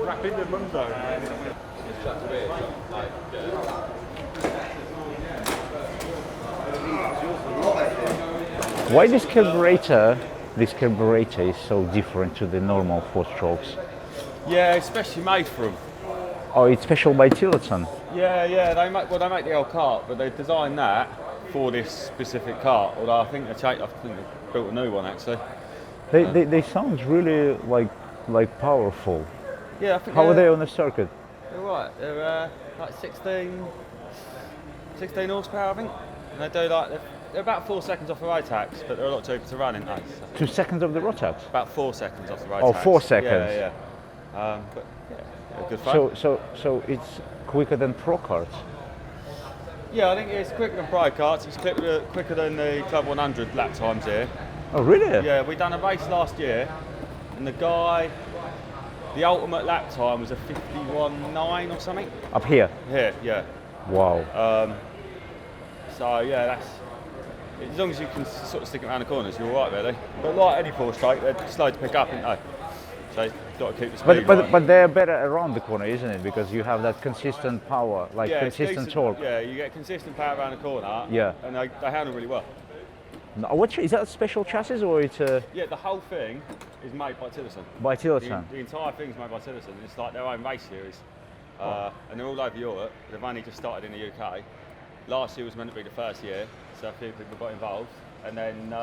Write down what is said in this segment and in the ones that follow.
rapid the run zone. Why this carburetor is so different to the normal 4-strokes? Yeah, it's specially made for them. Oh, it's special by Tillotson. Yeah, they make the old kart, but they designed that for this specific kart. Although I think they built a new one actually. They sound really like powerful. Yeah, I think. How are they on the circuit? They're right. They're like 16 horsepower, I think. And they do they're about 4 seconds off the road tax, but they're a lot cheaper to run, aren't they? So 2 seconds of the road tax? about 4 seconds off the road Oh, tax. 4 seconds. Yeah. But yeah, good fun. So it's quicker than pro karts. Yeah, I think it's quicker than pro karts. It's quicker than the Club 100 lap times here. Oh, really? Yeah, we done a race last year, and the ultimate lap time was a 51.9 or something. Up here? Here, yeah. Wow. So yeah, that's as long as you can sort of stick it around the corners, you're all right, really. But like any 4-stroke, they're slow to pick up, aren't they? So you've got to keep the speed right. But they're better around the corner, isn't it? Because you have that consistent power, consistent torque. Yeah, you get consistent power around the corner. Yeah. And they handle really well. No, is that a special chassis or it's a... Yeah, the whole thing is made by Tillotson. By Tillotson? The entire thing's made by Tillotson. It's like their own race series. And they're all over Europe. They've only just started in the UK. Last year was meant to be the first year, so a few people got involved. And then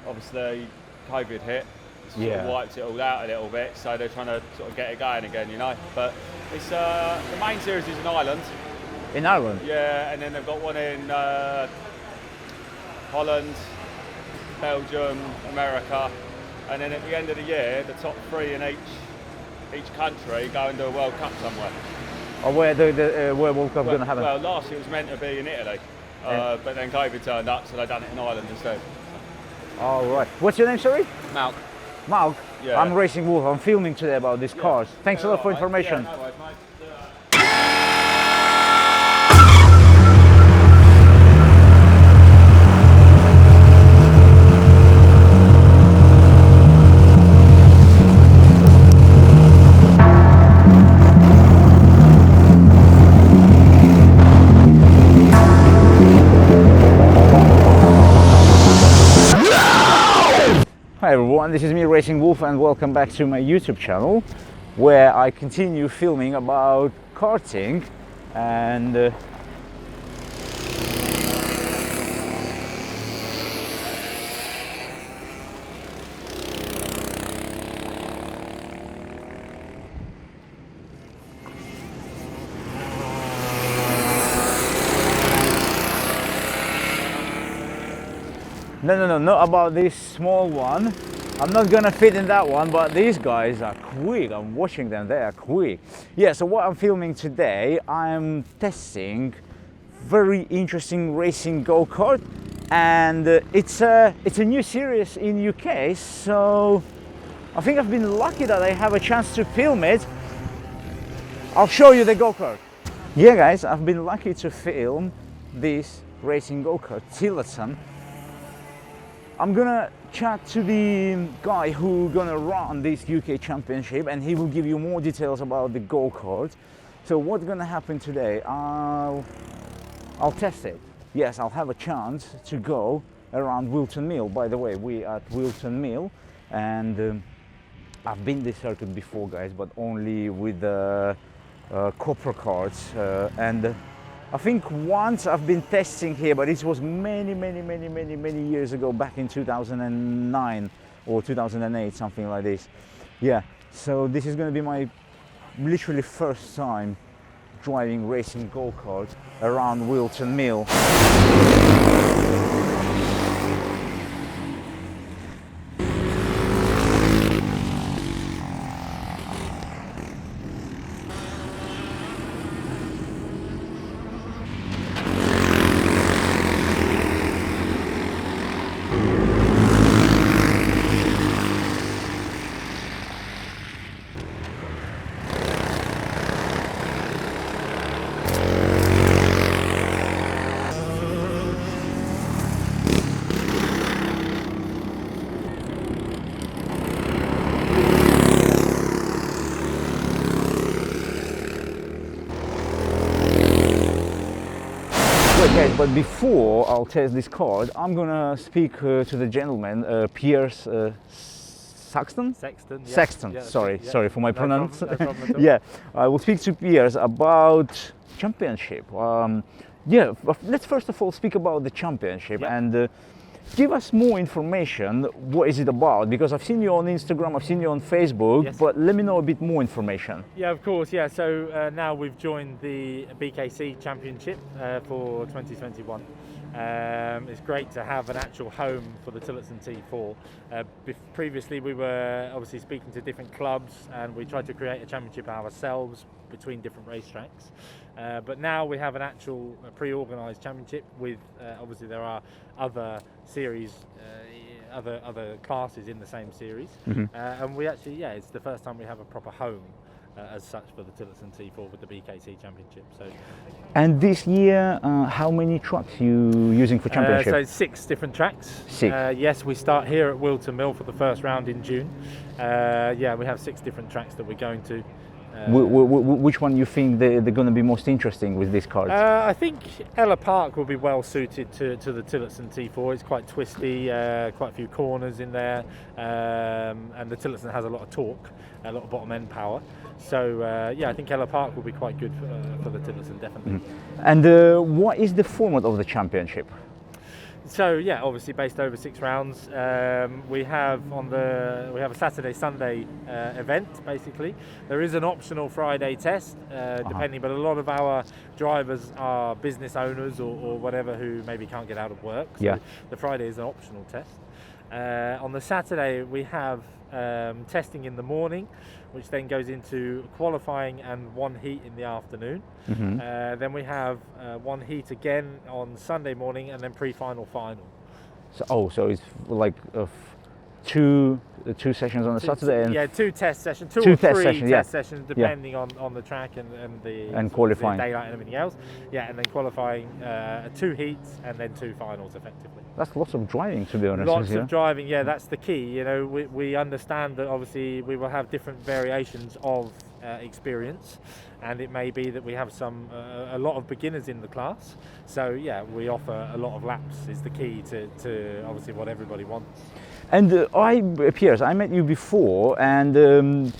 obviously COVID hit, sort of wiped it all out a little bit, so they're trying to sort of get it going again, you know. But it's the main series is in Ireland. In Ireland? Yeah, and then they've got one in Holland, Belgium, America, and then at the end of the year, the top 3 in each country go into a World Cup somewhere. Or where the World Cup going to happen? Well, last year it was meant to be in Italy, but then COVID turned up, so they done it in Ireland instead. All right. What's your name, sorry? Malk. Malk? Yeah. I'm Racing Wolf. I'm filming today about these cars. Thanks a lot for information. Yeah, no worries, mate. Hi everyone, this is me Racing Wolf and welcome back to my YouTube channel where I continue filming about karting and No, not about this small one. I'm not gonna fit in that one, but these guys are quick. I'm watching them, they are quick. Yeah, so what I'm filming today, I'm testing very interesting racing go-kart, and it's a new series in UK, so I think I've been lucky that I have a chance to film it. I'll show you the go-kart. Yeah guys, I've been lucky to film this racing go-kart, Tillotson. I'm gonna chat to the guy who's gonna run this UK championship and he will give you more details about the go-kart. So what's gonna happen today? I'll test it. Yes, I'll have a chance to go around Wilton Mill. By the way, we at Wilton Mill, and I've been this circuit before, guys, but only with copper carts, and I think once I've been testing here, but it was many years ago, back in 2009 or 2008, something like this. Yeah, so this is going to be my literally first time driving racing go-kart around Wilton Mill. Okay, but before I'll test this card, I'm gonna speak to the gentleman, Piers Saxton? Sexton. Yeah. Sexton, Yeah, sorry, yeah. sorry for my No problem, pronunciation. no problem at all. Yeah, I will speak to Piers about championship. Yeah, let's first of all speak about the championship Yeah. and give us more information. What is it about? Because I've seen you on Instagram, I've seen you on Facebook, Yes. but let me know a bit more information. Yeah, of course. Yeah, so now we've joined the BKC Championship for 2021. It's great to have an actual home for the Tillotson T4. Previously, we were obviously speaking to different clubs, and we tried to create a championship ourselves between different racetracks. But now we have an actual pre-organised championship with obviously there are other series, other classes in the same series, and we actually it's the first time we have a proper home as such for the Tillotson T4 with the BKC Championship. So, And this year, how many trucks you using for championship? so 6 different tracks. 6. Yes, we start here at Wilton Mill for the first round in June. Yeah, we have 6 different tracks that we're going to. Which one you think they're going to be most interesting with this card? I think Ella Park will be well suited to the Tillotson T4. It's quite twisty, quite a few corners in there, and the Tillotson has a lot of torque, a lot of bottom end power. So yeah, I think Ella Park will be quite good for the Tillotson, definitely. And what is the format of the championship? So yeah, obviously based over 6 rounds. We have a Saturday-Sunday event. Basically, there is an optional Friday test, depending. But a lot of our drivers are business owners or whatever who maybe can't get out of work. So the Friday is an optional test. On the Saturday we have testing in the morning, which then goes into qualifying and 1 heat in the afternoon. Then we have 1 heat again on Sunday morning, and then pre-final final. So it's like two sessions on a Saturday and 2 test sessions, two or test 3 sessions, test sessions, depending on the track and qualifying. the daylight and everything else. Yeah, and then qualifying 2 heats and then 2 finals effectively. That's lots of driving, to be honest. Lots of driving, yeah, that's the key. You know, we understand that obviously we will have different variations of experience, and it may be that we have a lot of beginners in the class. So yeah, we offer a lot of laps is the key to obviously what everybody wants. And Piers, I met you before, and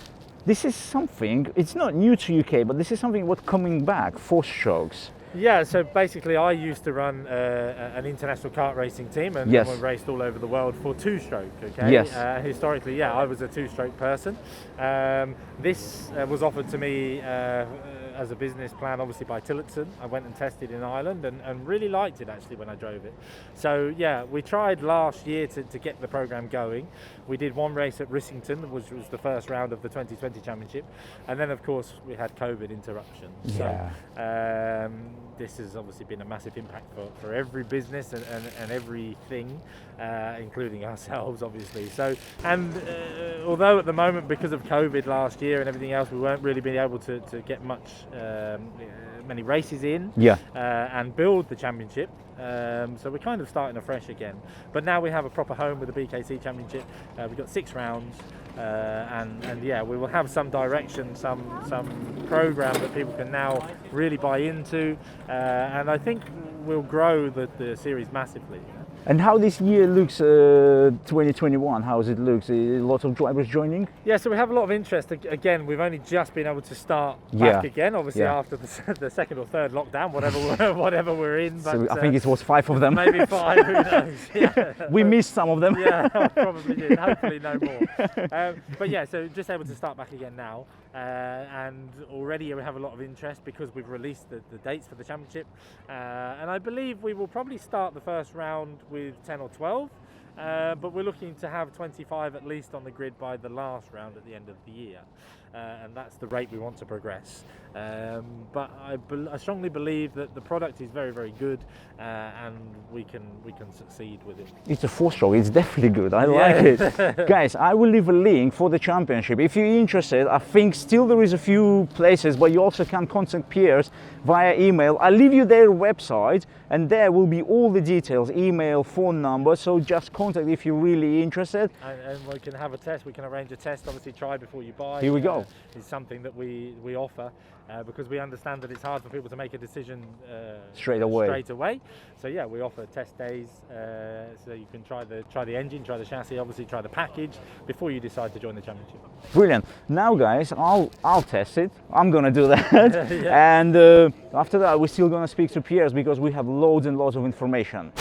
this is something, it's not new to UK, but this is something what's coming back, 4-strokes. Yeah, so basically I used to run an international kart racing team, and we raced all over the world for 2-stroke, okay? Yes. Historically, yeah, I was a 2-stroke person. This was offered to me as a business plan, obviously by Tillotson. I went and tested in Ireland and really liked it actually when I drove it. So yeah, we tried last year to get the program going. We did 1 race at Rissington, which was the first round of the 2020 championship, and then of course we had COVID interruptions. Yeah. So this has obviously been a massive impact for every business and everything, including ourselves obviously. So, and although at the moment because of COVID last year and everything else, we weren't really being able to get many races in and build the championship. So we're kind of starting afresh again. But now we have a proper home with the BKC Championship. We've got 6 rounds, and yeah, we will have some direction, some program that people can now really buy into, and I think we'll grow the series massively. And how this year looks, 2021, how does it look? A lot of drivers joining? Yeah, so we have a lot of interest. Again, we've only just been able to start back again, obviously after the second or third lockdown, whatever we're in. But, so I think it was 5 of them. Maybe 5, who knows? Yeah. We missed some of them. Yeah, probably did. Hopefully no more. But yeah, so just able to start back again now. And already we have a lot of interest because we've released the dates for the championship. And I believe we will probably start the first round with 10 or 12. But we're looking to have 25 at least on the grid by the last round at the end of the year. And that's the rate we want to progress. But I strongly believe that the product is very, very good, and we can succeed with it. It's a 4-stroke, it's definitely good, I like it. Guys, I will leave a link for the championship. If you're interested, I think still there is a few places, but you also can contact Piers via email. I'll leave you their website, and there will be all the details, email, phone number, so just contact if you're really interested. And we can have a test, we can arrange a test, obviously try before you buy. Here we go. Oh. is something that we offer because we understand that it's hard for people to make a decision Straight away. So yeah, we offer test days so you can try the engine, try the chassis, obviously try the package before you decide to join the championship. Brilliant. Now, guys, I'll test it. I'm gonna do that, Yeah. and after that, we're still gonna speak to Piers because we have loads and loads of information.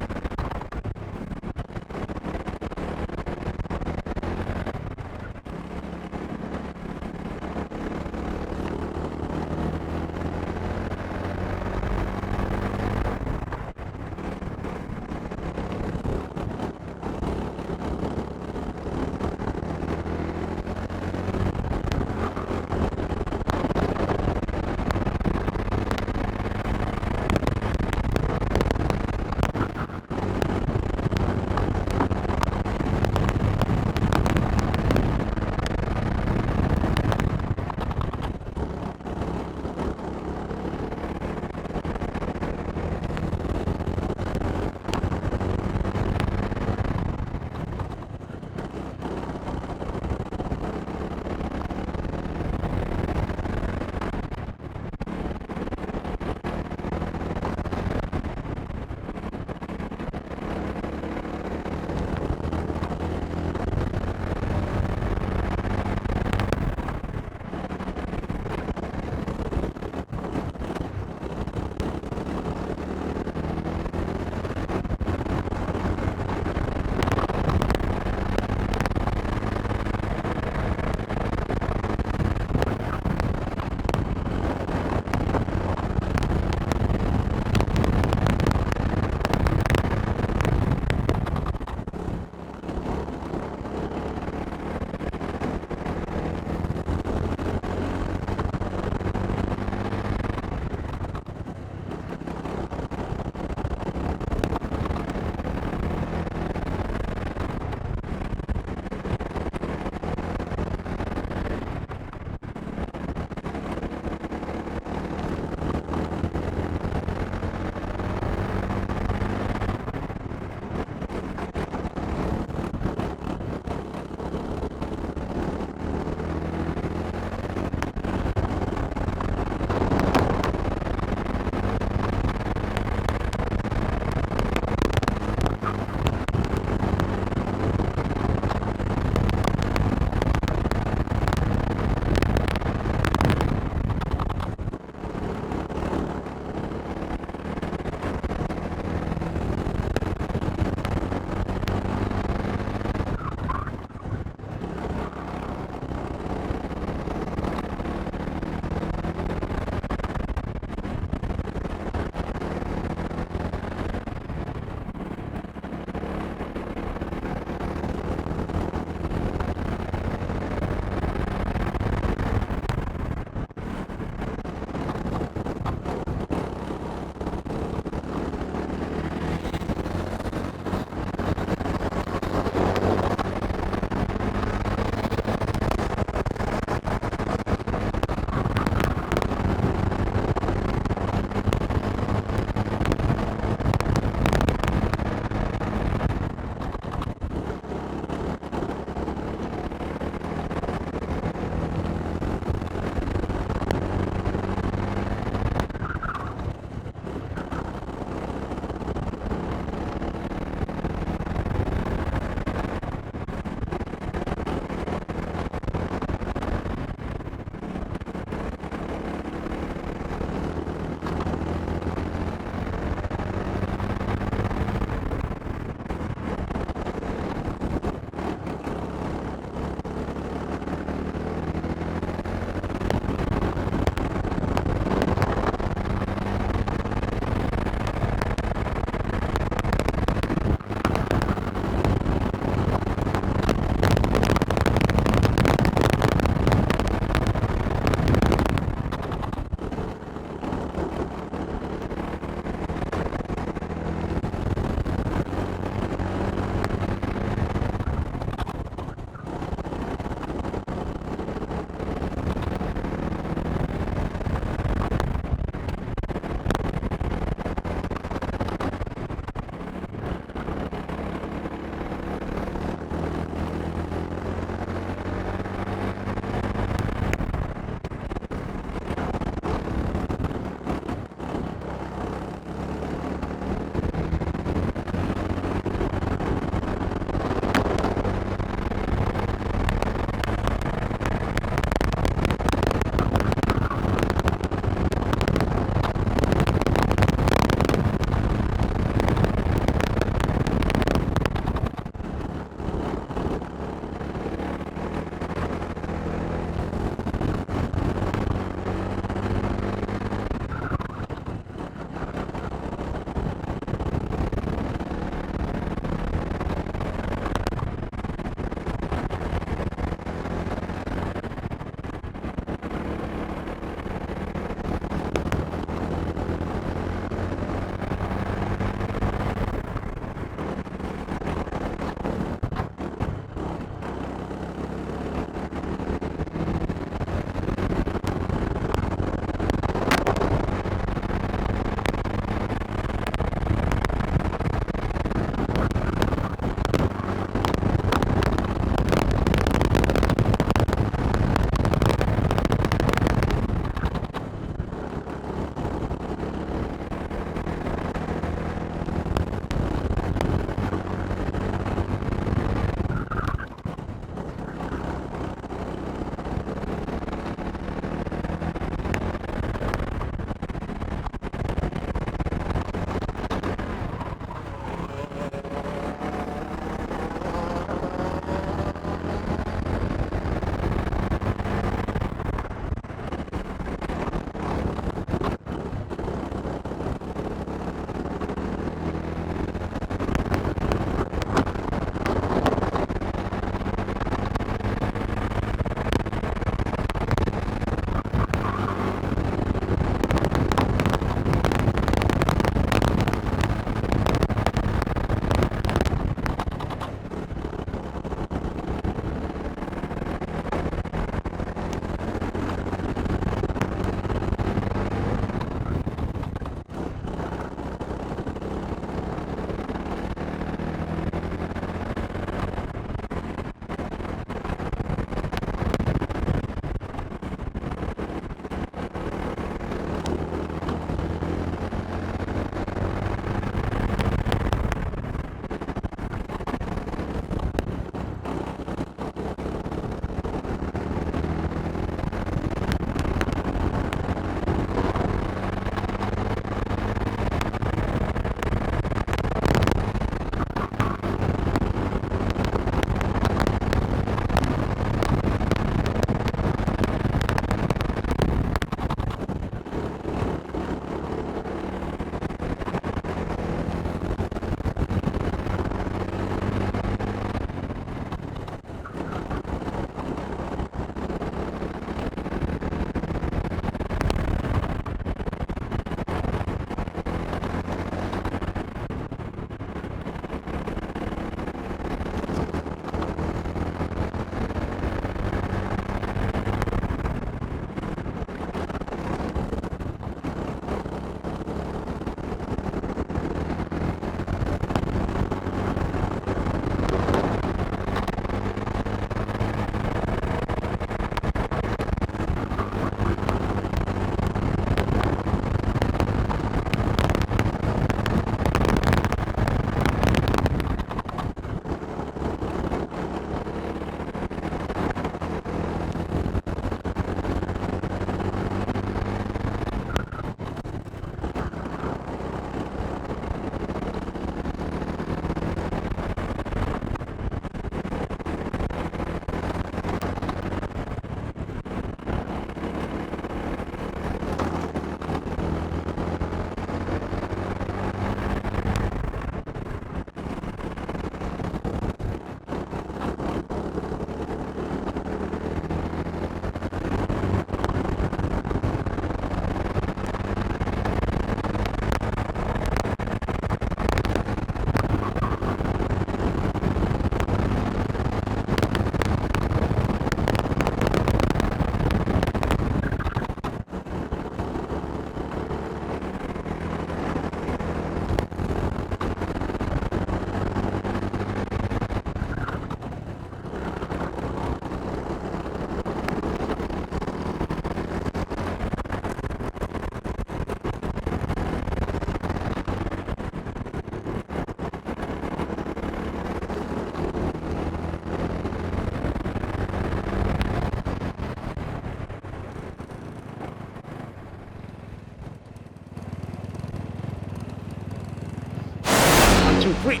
1, 2, 3.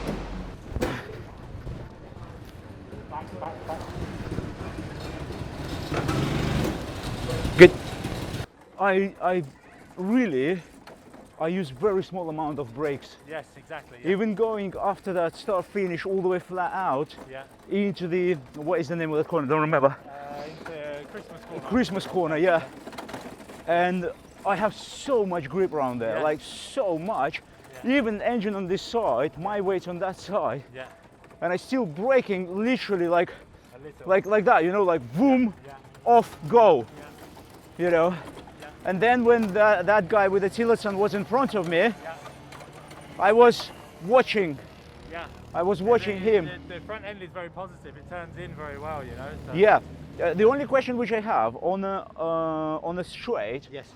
Good. I really use very small amount of brakes. Yes, exactly. Yeah. Even going after that start finish all the way flat out Yeah. into the, what is the name of the corner? Don't remember. Into Christmas corner. Christmas corner, yeah. And I have so much grip around there, Yes. like so much. Yeah. Even engine on this side, my weight on that side, Yeah. and I still braking literally like A little. like that, you know, like boom, Yeah. off, go, Yeah. you know. Yeah. And then when that guy with the Tillotson was in front of me, Yeah. I was watching. Yeah. I was watching him. The front end is very positive. It turns in very well, you know. So. Yeah. The only question which I have on a straight, Yes.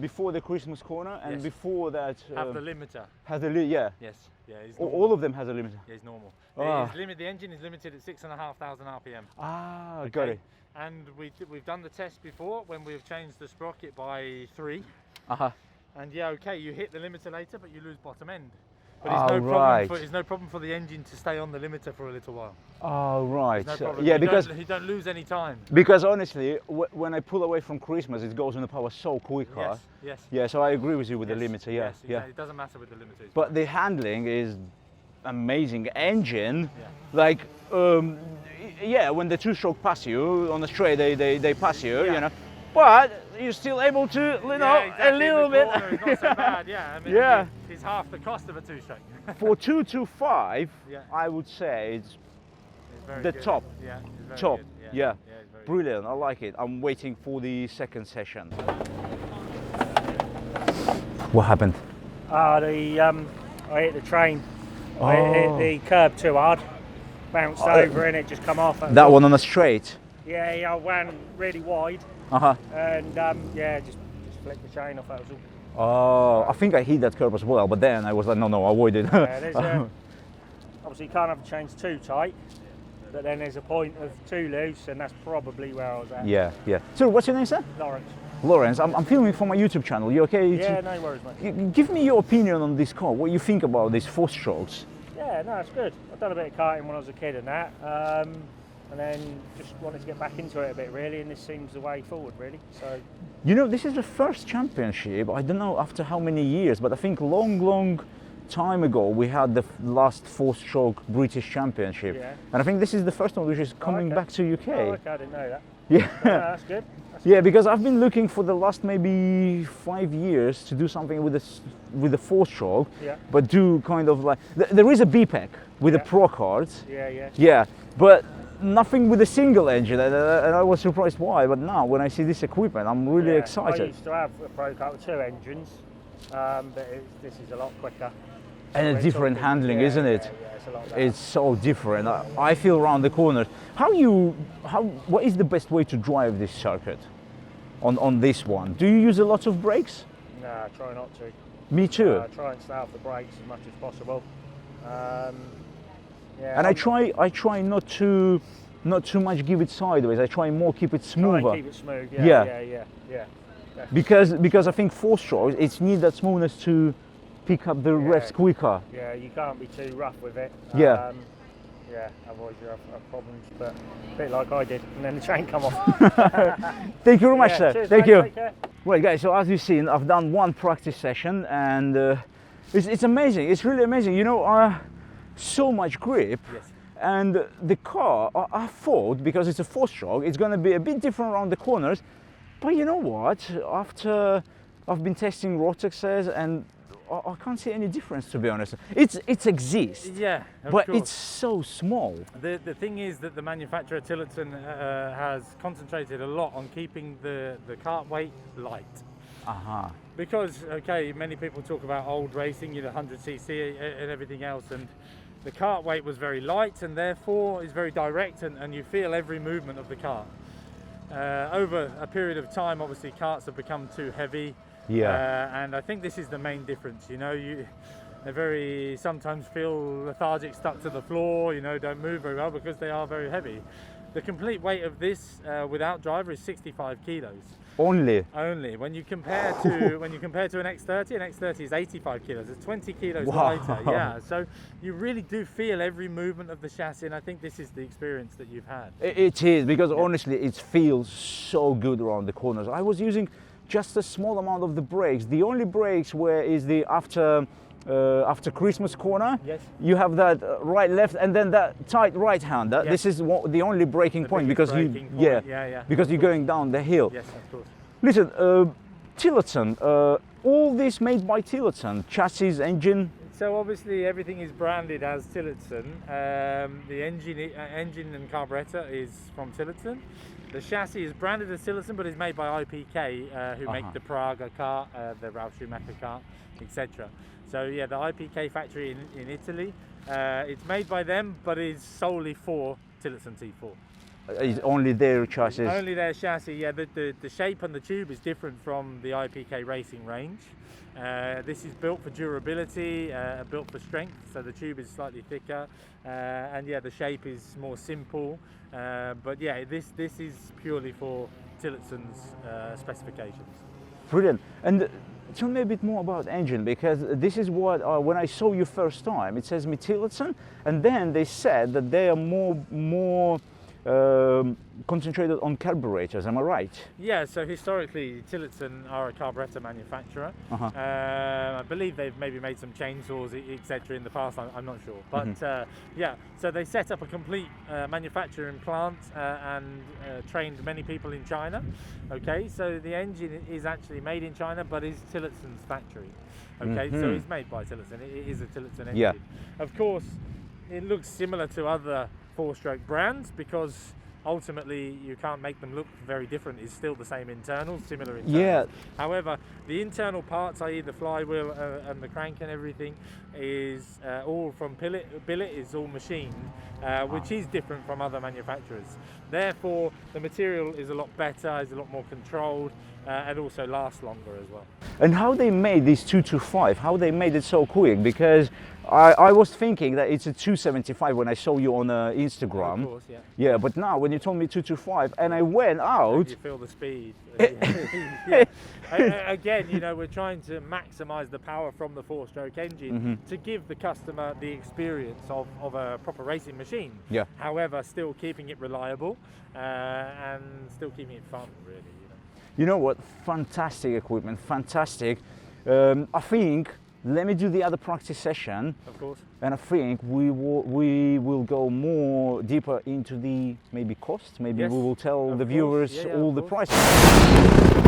before the Christmas corner and Yes. before that, Have the limiter. has a yeah. Yes. Yeah. It's All of them has a limiter. Yeah, it's normal. Ah. The engine is limited at 6,500 RPM. Ah, got it. And we've done the test before when we've changed the sprocket by 3. Uh-huh. And yeah, okay, you hit the limiter later, but you lose bottom end. But it's no problem for the engine to stay on the limiter for a little while. Oh, right. No problem. Yeah, you because you don't lose any time. because honestly, when I pull away from Christmas, it goes on the power so quicker. Yes. Yes. Yeah, so I agree with you with Yes, the limiter. Yeah, yes, yeah. exactly. It doesn't matter with the limiter. it's But fine. the handling is amazing. Engine, Yeah. like, yeah, when the two-stroke pass you on the straight, they pass you, Yeah. you know. But you're still able to, you know, Yeah, exactly. a little The bit. corner is not so bad. Yeah. I mean, Yeah. It's half the cost of a 2-stroke. For 225, Yeah. I would say it's It's very the good. top. Yeah. It's very top. good. Yeah. It's very Brilliant. I like it. I'm waiting for the second session. What happened? I hit the train. I hit the curb too hard, bounced over and it just come off. That one on a straight. Yeah, I ran really wide Uh-huh. and yeah, just flicked the chain off. That was all. Oh, I think I hit that curb as well, but then I was like, no, avoid it. Yeah, there's obviously you can't have the chains too tight, but then there's a point of too loose, and that's probably where I was at. Yeah. So, what's your name, sir? Lawrence. Lawrence. I'm filming for my YouTube channel. You okay? Yeah, no worries, mate. Give me your opinion on this car. What you think about these 4-strokes? Yeah, no, it's good. I've done a bit of karting when I was a kid and that, and then just wanted to get back into it a bit really, and this seems the way forward really. So. You know, this is the first championship. I don't know after how many years, but I think long time ago we had the last 4-stroke British Championship, Yeah. and I think this is the first one which is coming okay. back to UK. Oh, okay, I didn't know that. Yeah. No, that's good. Yeah, because I've been looking for the last maybe 5 years to do something with the 4-stroke, Yeah. but do kind of like there is a BPEC with the Yeah. Pro cards. Yeah. Yeah, but nothing with a single engine, and I was surprised why. But now when I see this equipment, I'm really Yeah, excited. I used to have a Pro Kart with 2 engines, but this is a lot quicker. And So a we're different talking- handling, yeah, isn't it? Yeah, it's a lot better. It's so different. I feel around the corners. What is the best way to drive this circuit? On this one, do you use a lot of brakes? Nah, try not to. Me too. Try and stay off the brakes as much as possible. Yeah, And I try not too much give it sideways. I try more keep it try smoother. and keep it smooth. Yeah. Yeah. Because I think 4-strokes, it needs that smoothness to pick up the Yeah. revs quicker. Yeah, you can't be too rough with it. Yeah. Yeah, otherwise you have problems. But a bit like I did, and then the chain come off. Thank you very much, Yeah, sir. cheers, Thank mate, you. take care. Well, guys, so as you've seen, I've done one practice session, and it's amazing. It's really amazing. You know, so much grip. Yes. And the car, I thought, because it's a 4-stroke, it's going to be a bit different around the corners. But you know what? After I've been testing Rotexes, and I can't see any difference, to be honest. It exists, Yeah, of but course. it's so small. The thing is that the manufacturer Tillotson has concentrated a lot on keeping the kart weight light. Uh-huh. Because, okay, many people talk about old racing, 100cc and everything else, and the kart weight was very light and therefore is very direct, and you feel every movement of the kart. Over a period of time, obviously, karts have become too heavy. Yeah. And I think this is the main difference. You know, they sometimes feel lethargic, stuck to the floor. You know, don't move very well because they are very heavy. the complete weight of this without driver is 65 kilos. Only. Only when you compare to an X30, an X30 is 85 kilos. It's 20 kilos Wow. lighter. Yeah, so you really do feel every movement of the chassis, and I think this is the experience that you've had. It is, because honestly it feels so good around the corners. I was using just a small amount of the brakes. The only brakes where is the after Christmas corner. Yes. You have that right, left, and then that tight right hand. Yes. This is the only braking The point, biggest because you braking point. Yeah, because of you're course. going down the hill. Yes, of course. Listen, Tillotson, all this made by Tillotson, chassis, engine. So obviously everything is branded as Tillotson. The engine and carburetor is from Tillotson. The chassis is branded as Tillotson, but is made by IPK, who make the Praga kart, the Ralf Schumacher kart, etc. So yeah, the IPK factory in Italy, it's made by them, but is solely for Tillotson T4. Is only their chassis. Only their chassis, yeah. The shape and the tube is different from the IPK racing range. This is built for durability, built for strength, so the tube is slightly thicker, and yeah, the shape is more simple. But yeah, this is purely for Tillotson's specifications. Brilliant. And tell me a bit more about engine, because this is what when I saw you first time, it says me Tillotson, and then they said that they are more concentrated on carburetors. Am I right? Yeah, so historically Tillotson are a carburetor manufacturer. I believe they've maybe made some chainsaws, etc. in the past, I'm not sure. But yeah, so they set up a complete manufacturing plant and trained many people in China. Okay, so the engine is actually made in China, but is Tillotson's factory. Okay, so it's made by Tillotson. It is a Tillotson engine. Yeah. Of course, it looks similar to other four-stroke brands, because ultimately you can't make them look very different. It's still the same internals, similar internals. Yeah. However, the internal parts, i.e. the flywheel and the crank and everything, is all from billet is all machined, which is different from other manufacturers. Therefore, the material is a lot better, is a lot more controlled, and also lasts longer as well. And how they made this 225, how they made it so quick, because I was thinking that it's a 275 when I saw you on Instagram. Of course, yeah. Yeah, but now when you told me 225 and I went out. You feel the speed. Again, you know, we're trying to maximize the power from the four-stroke engine to give the customer the experience of a proper racing machine. Yeah. However, still keeping it reliable and still keeping it fun, really. You know what? Fantastic equipment, fantastic. I think let me do the other practice session. Of course. And I think we will go more deeper into the maybe cost. Maybe Yes, we will tell of the course. viewers Yeah, all of the course. prices.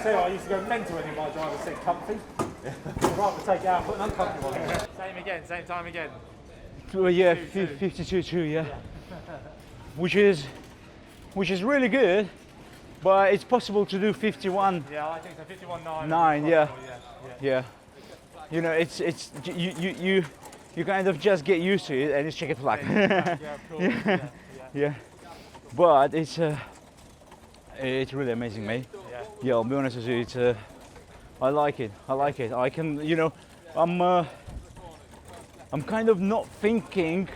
honest too, I used to go mental when my driver said comfy. I'd rather take it out and put an uncomfy one in. Same again, same time again. Yeah, 52.2, yeah. which is really good, but it's possible to do 51. Yeah, I think so. 51.9. 9, yeah. Yeah. You know, it's you kind of just get used to it and it's checkered flag. Yeah, of course. Yeah. But it's really amazing, mate. Yeah, I'll be honest with you, it's I like it. I can, you know, I'm kind of not thinking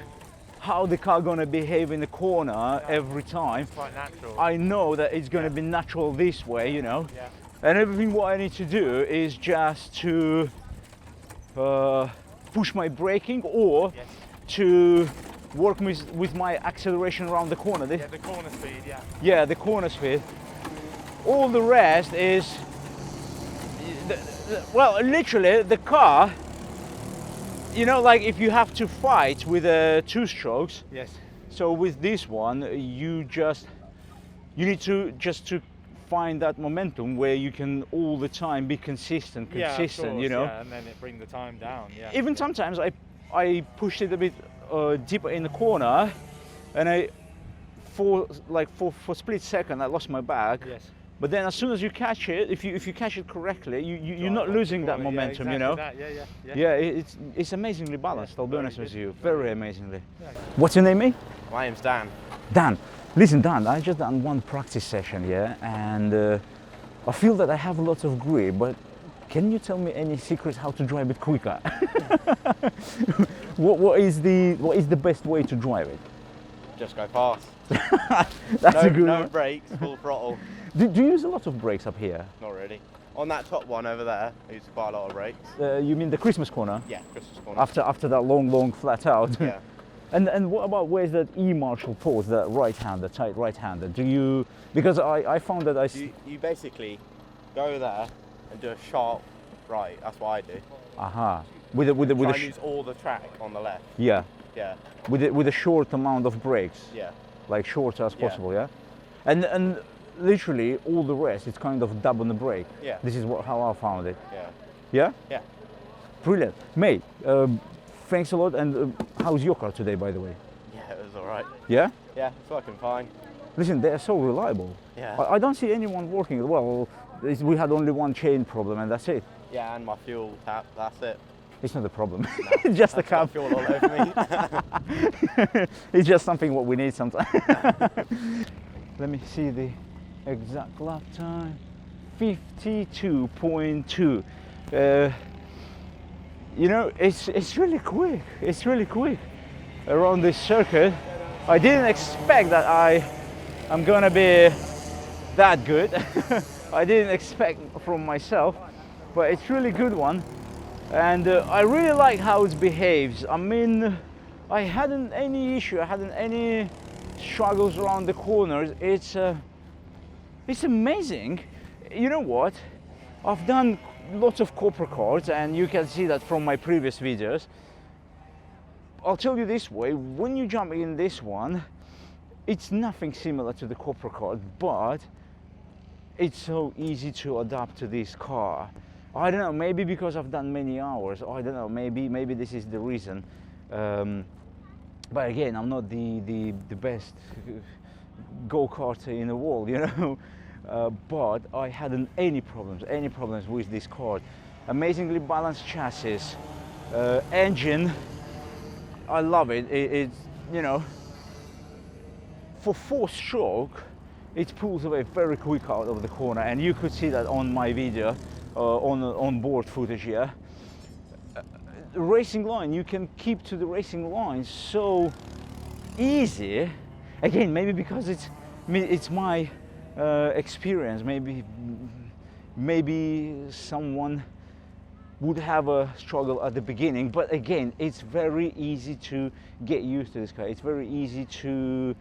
how the car gonna behave in the corner every time. It's quite natural. I know that it's gonna be natural this way, you know. Yeah. And everything what I need to do is just to push my braking or to work with my acceleration around the corner. Yeah, the corner speed, yeah. Yeah, the corner speed. All the rest is, well, literally the car, you know, like if you have to fight with 2 strokes. Yes. So with this one, you need to find that momentum where you can all the time be consistent, Yeah, of course, you know. Yeah, and then it bring the time down. Yeah. Even sometimes I pushed it a bit deeper in the corner, and for a split second I lost my bag. Yes. But then as soon as you catch it, if you catch it correctly, you're not losing that momentum, you know. That. Yeah, it's amazingly balanced. I'll be honest with you, very amazingly. What's your name, mate? My name's Dan. Dan. Listen, Dan, I just done one practice session, yeah, and I feel that I have a lot of grip, but can you tell me any secrets how to drive it quicker? what is the best way to drive it? Just go fast. That's a good No one. brakes, full throttle. Do you use a lot of brakes up here? Not really. On that top one over there, I use quite a lot of brakes. You mean the Christmas corner? Yeah, Christmas corner. After that long flat out? Yeah. And what about where's that E-marshal port, that right-hander, tight right-hander? Do you, because I found that You basically go there and do a sharp right. That's what I do. Aha. With a Try and use all the track on the left. yeah. Yeah. With a short amount of brakes. Yeah. Like short as possible, yeah? And literally all the rest, it's kind of dab on the brake. Yeah. This is how I found it. Yeah. Yeah? Yeah. Brilliant. Mate, thanks a lot. And how's your car today, by the way? Yeah, it was all right. Yeah? Yeah, it's working fine. Listen, they're so reliable. Yeah. I don't see anyone working. Well, we had only one chain problem and that's it. Yeah, and my fuel tap. That's it. It's not a problem. It's just the cab. Fuel all over me. It's just something what we need sometimes. Let me see the exact lap time. 52.2. You know, it's really quick. It's really quick around this circuit. I didn't expect that I'm gonna be that good. I didn't expect from myself, but it's really good one. And I really like how it behaves. I mean, I hadn't any issue, I hadn't any struggles around the corners. It's amazing. You know what? I've done lots of corporate cars, and you can see that from my previous videos. I'll tell you this way, when you jump in this one, it's nothing similar to the corporate car, but it's so easy to adapt to this car. I don't know, maybe because I've done many hours, I don't know, maybe this is the reason. But again, I'm not the best go-karter in the world, you know. But I hadn't any problems with this car. Amazingly balanced chassis, engine. I love it. It's, you know, for 4-stroke, it pulls away very quick out of the corner, and you could see that on my video. On board footage here. The racing line, you can keep to the racing line so easy. Again, maybe because it's my experience. Maybe someone would have a struggle at the beginning, but again, it's very easy to get used to this car. It's very easy to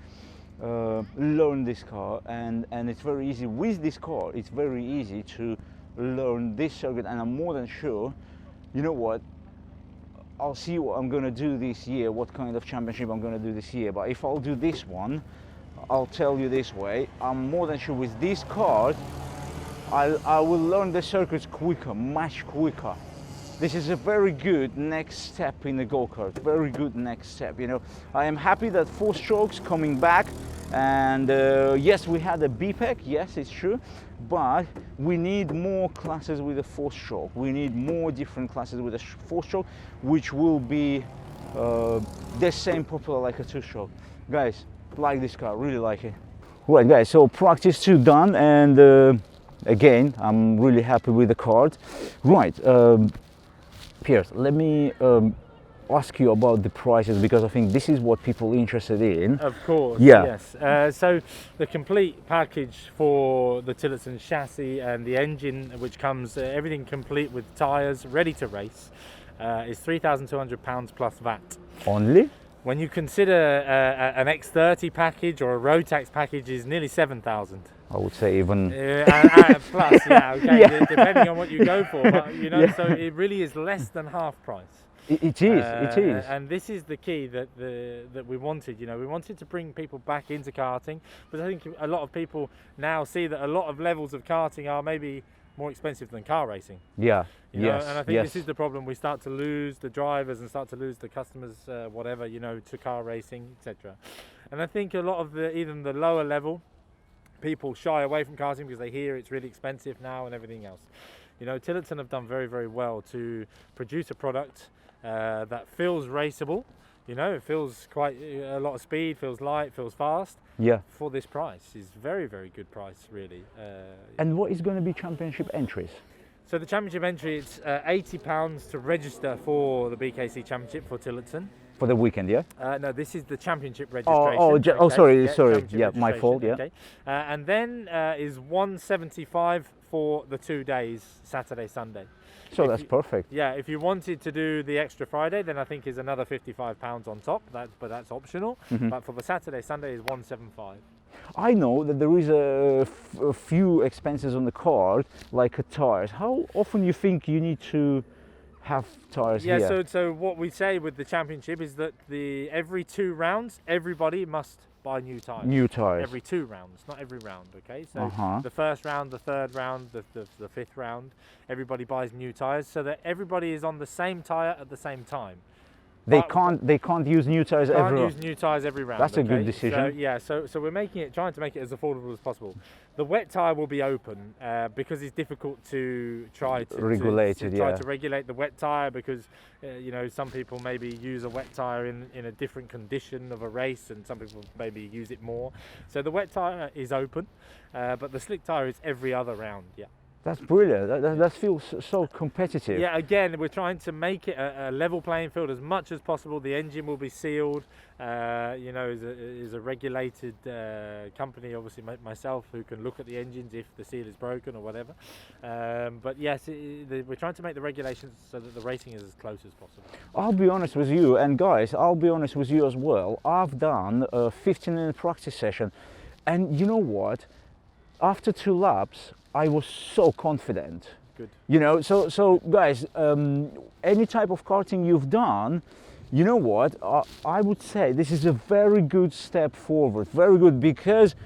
learn this car, and it's very easy with this car. It's very easy to learn this circuit, and I'm more than sure, you know what, I'll see what I'm gonna do this year, what kind of championship I'm gonna do this year, but if I'll do this one, I'll tell you this way, I'm more than sure with this car I will learn the circuits quicker, much quicker. This is a very good next step in the go-kart, very good next step, you know. I am happy that 4-stroke's coming back, and yes, we had a BPEC, yes, it's true, but we need more classes with a 4-stroke. We need more different classes with a 4-stroke, which will be the same popular like a 2-stroke. Guys, like this car, really like it. Right guys, so practice 2 done, and again, I'm really happy with the kart. Right, Piers, let me ask you about the prices, because I think this is what people are interested in. Of course, yeah. Yes. So the complete package for the Tillotson chassis and the engine, which comes everything complete with tyres, ready to race, is £3,200 plus VAT. Only? When you consider an X30 package or a road tax package is nearly 7,000. I would say even plus, yeah, okay, yeah. Depending on what you go for, but you know, yeah. So it really is less than half price. It is. And this is the key that we wanted. You know, we wanted to bring people back into karting, but I think a lot of people now see that a lot of levels of karting are maybe more expensive than car racing. Yeah. You know, yes. And I think yes. this is the problem. We start to lose the drivers and start to lose the customers, whatever, you know, to car racing, etc. And I think a lot of even the lower level people shy away from karting because they hear it's really expensive now and everything else. You know, Tillotson have done very, very well to produce a product that feels raceable. You know, it feels quite a lot of speed, feels light, feels fast. Yeah. For this price, is very, very good price, really. And what is going to be championship entries? So the championship entry, it's £80 to register for the BKC Championship for Tillotson. For the weekend, yeah? No, this is the championship registration. Sorry, yeah, my fault, yeah. Okay. And then is £175 for the 2 days, Saturday, Sunday. So that's perfect. Yeah, if you wanted to do the extra Friday, then I think is another £55 on top. But that's optional. Mm-hmm. But for the Saturday, Sunday is £175. I know that there is a few expenses on the car, like tires. How often you think you need to have tires here? Yeah, so what we say with the championship is that every 2 rounds, everybody must buy new tires. New tires. Every 2 rounds, not every round, okay? So the first round, the third round, the fifth round, everybody buys new tires so that everybody is on the same tire at the same time. They can't use new tires every round. Can't use new tires every round. That's a good decision. So we're trying to make it as affordable as possible. The wet tire will be open because it's difficult to try to regulate the wet tire because you know, some people maybe use a wet tire in a different condition of a race, and some people maybe use it more. So the wet tire is open, but the slick tire is every other round. Yeah. That's brilliant. That feels so competitive. Yeah, again, we're trying to make it a level playing field as much as possible. The engine will be sealed, you know, is a regulated company, obviously myself, who can look at the engines if the seal is broken or whatever. But yes, we're trying to make the regulations so that the racing is as close as possible. I'll be honest with you, and guys, I'll be honest with you as well. I've done a 15-minute practice session, and you know what? After 2 laps, I was so confident. Good. You know, so guys, any type of karting you've done, you know what? I would say this is a very good step forward. Very good, because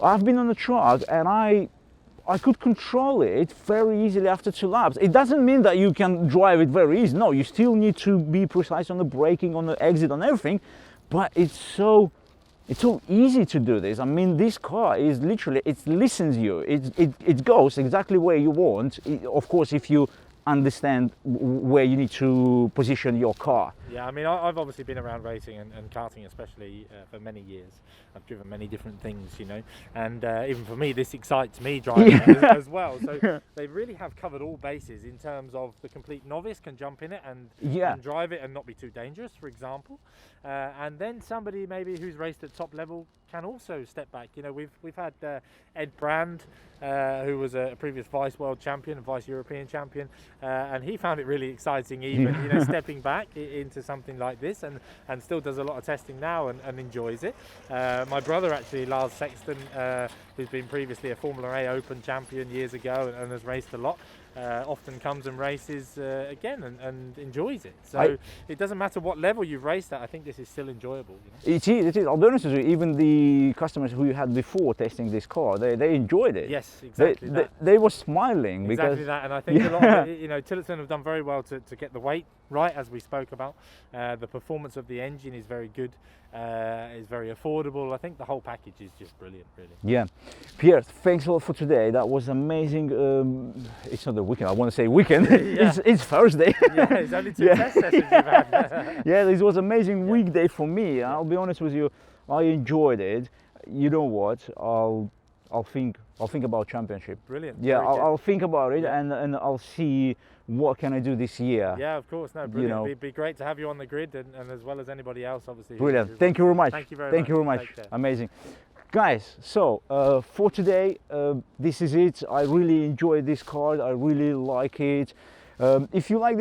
I've been on the track and I could control it very easily after 2 laps. It doesn't mean that you can drive it very easy. No, you still need to be precise on the braking, on the exit, on everything. But it's so easy to do this. I mean, this car is literally, it listens to you. It goes exactly where you want. Of course, if you understand where you need to position your car. Yeah, I mean, I've obviously been around racing and karting especially for many years. I've driven many different things, you know, and even for me, this excites me driving as well. So they really have covered all bases in terms of the complete novice can jump in it and drive it and not be too dangerous, for example. And then somebody maybe who's raced at top level can also step back. You know, we've had Ed Brand, who was a previous vice world champion and vice European champion, and he found it really exciting, even you know, stepping back into something like this, and still does a lot of testing now and enjoys it. My brother actually, Lars Sexton, who's been previously a Formula A Open champion years ago and has raced a lot, often comes and races again and enjoys it. So it doesn't matter what level you've raced at, I think this is still enjoyable. You know? It is. I'll be honest with you, even the customers who you had before testing this car, they enjoyed it. Yes, exactly. They were smiling exactly because that, and I think a lot of it, you know, Tillotson have done very well to get the weight right, as we spoke about. The performance of the engine is very good, is very affordable. I think the whole package is just brilliant, really. Yeah. Pierre, thanks a lot for today. That was amazing. It's not the weekend, I want to say weekend. It's Thursday. Yeah, it's only 2 test sessions you've had. Yeah, this was an amazing weekday for me. I'll be honest with you, I enjoyed it. You know what? I'll think about championship. Brilliant. Yeah, Very good. I'll think about it, Yeah. and I'll see what can I do this year. Yeah, of course. No, brilliant. You know. It'd be great to have you on the grid, and as well as anybody else, obviously. Brilliant. Thank you very much. Thank you very Thank you very much. much. Take care. Amazing. Guys, so for today, this is it. I really enjoyed this card. I really like it. If you like